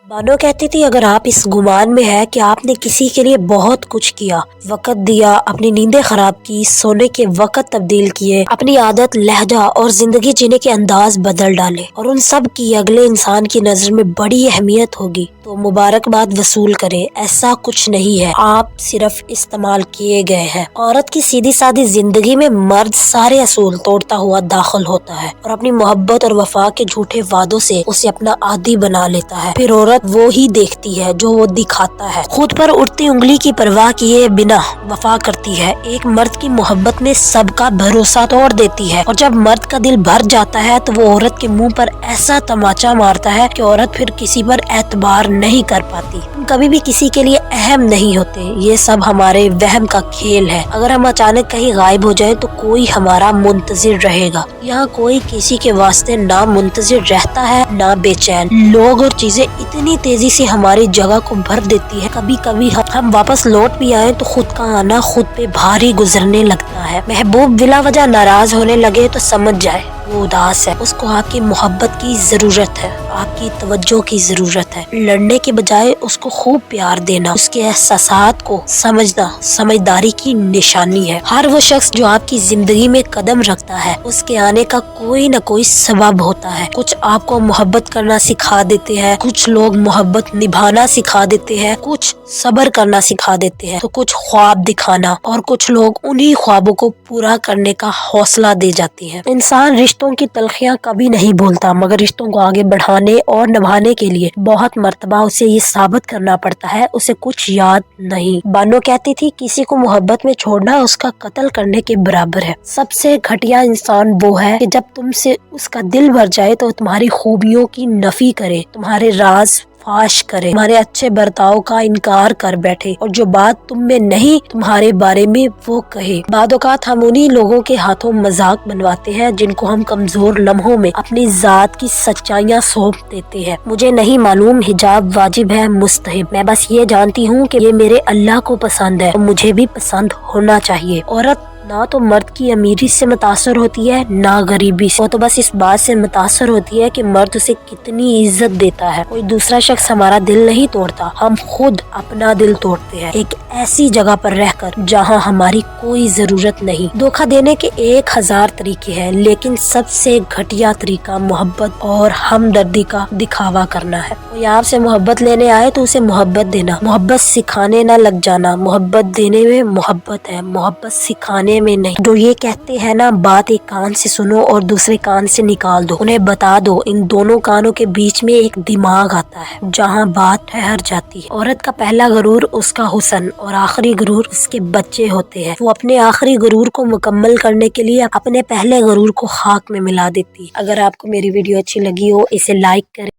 बानो कहती थी, अगर आप इस गुमान में है कि आपने किसी के लिए बहुत कुछ किया, वक्त दिया, अपनी नींदें खराब की, सोने के वक्त तब्दील किए, अपनी आदत, लहजा और जिंदगी जीने के अंदाज बदल डाले और उन सब की अगले इंसान की नजर में बड़ी अहमियत होगी, तो मुबारकबाद वसूल करें। ऐसा कुछ नहीं है, आप सिर्फ इस्तेमाल किए गए हैं। औरत की सीधी सादी जिंदगी में मर्द सारे असूल तोड़ता हुआ दाखिल होता है और अपनी मोहब्बत और वफा के झूठे वादों से उसे अपना आदी बना लेता है। फिर औरत वो ही देखती है जो वो दिखाता है, खुद पर उड़ती उंगली की परवाह किए बिना वफा करती है। एक मर्द की मोहब्बत में सबका भरोसा तोड़ देती है और जब मर्द का दिल भर जाता है तो वो औरत के मुंह पर ऐसा तमाचा मारता है कि औरत फिर किसी पर एतबार नहीं कर पाती। हम कभी भी किसी के लिए अहम नहीं होते, ये सब हमारे वहम का खेल है। अगर हम अचानक कहीं गायब हो जाए तो कोई हमारा मुंतजिर रहेगा। यहाँ कोई किसी के वास्ते ना मुंतजिर रहता है ना बेचैन। लोग और चीजें इतनी तेजी से हमारी जगह को भर देती है, कभी कभी हम वापस लौट भी आए तो खुद का आना खुद पे भारी गुजरने लगता है। महबूब बिला वजह नाराज होने लगे तो समझ जाए वो उदास है, उसको आपकी मोहब्बत की जरूरत है, आपकी तवज्जो की जरूरत है। लड़ने के बजाय उसको खूब प्यार देना, उसके एहसासात को समझना समझदारी की निशानी है। हर वो शख्स जो आपकी जिंदगी में कदम रखता है उसके आने का कोई न कोई सबब होता है। कुछ आपको मोहब्बत करना सिखा देते हैं, कुछ लोग मोहब्बत निभाना सिखा देते हैं, कुछ सब्र करना सिखा देते हैं, तो कुछ ख्वाब दिखाना, और कुछ लोग उन्हीं ख्वाबों को पूरा करने का हौसला दे जाते हैं। इंसान रिश्तों की तलखियां कभी नहीं भूलता, मगर रिश्तों को आगे बढ़ाने और निभाने के लिए बहुत मर्तबा उसे ये साबित करना पड़ता है उसे कुछ याद नहीं। बानो कहती थी, किसी को मोहब्बत में छोड़ना उसका कत्ल करने के बराबर है। सबसे घटिया इंसान वो है कि जब तुमसे उसका दिल भर जाए तो तुम्हारी खूबियों की नफी करे, तुम्हारे राज फाश करे, तुम्हारे अच्छे बर्ताव का इनकार कर बैठे और जो बात तुम में नहीं तुम्हारे बारे में वो कहे। बाद औक़ात हम उन्हीं लोगों के हाथों मजाक बनवाते हैं जिनको हम कमजोर लम्हों में अपनी जात की सच्चाइयाँ सौंप देते हैं। मुझे नहीं मालूम हिजाब वाजिब है मुस्तहिब, मैं बस ये जानती हूँ कि ये मेरे अल्लाह को पसंद है और मुझे भी पसंद होना चाहिए। औरत ना तो मर्द की अमीरी से मुतासर होती है ना गरीबी से, वो तो बस इस बात से मुतासर होती है कि मर्द उसे कितनी इज्जत देता है। कोई दूसरा शख्स हमारा दिल नहीं तोड़ता, हम खुद अपना दिल तोड़ते हैं, एक ऐसी जगह पर रहकर जहां हमारी कोई जरूरत नहीं। धोखा देने के 1000 तरीके हैं, लेकिन सबसे घटिया तरीका मोहब्बत और हमदर्दी का दिखावा करना है। कोई आपसे मोहब्बत लेने आए तो उसे मोहब्बत देना, मोहब्बत सिखाने ना लग जाना। मोहब्बत देने में मोहब्बत है, मोहब्बत सिखाने में नहीं। जो ये कहते हैं ना, बात एक कान से सुनो और दूसरे कान से निकाल दो, उन्हें बता दो इन दोनों कानों के बीच में एक दिमाग आता है जहाँ बात ठहर जाती है। औरत का पहला गुरूर उसका हुस्न और आखिरी गुरूर उसके बच्चे होते हैं। वो अपने आखिरी गुरूर को मुकम्मल करने के लिए अपने पहले गुरूर को खाक में मिला देती है। अगर आपको मेरी वीडियो अच्छी लगी हो इसे लाइक करें।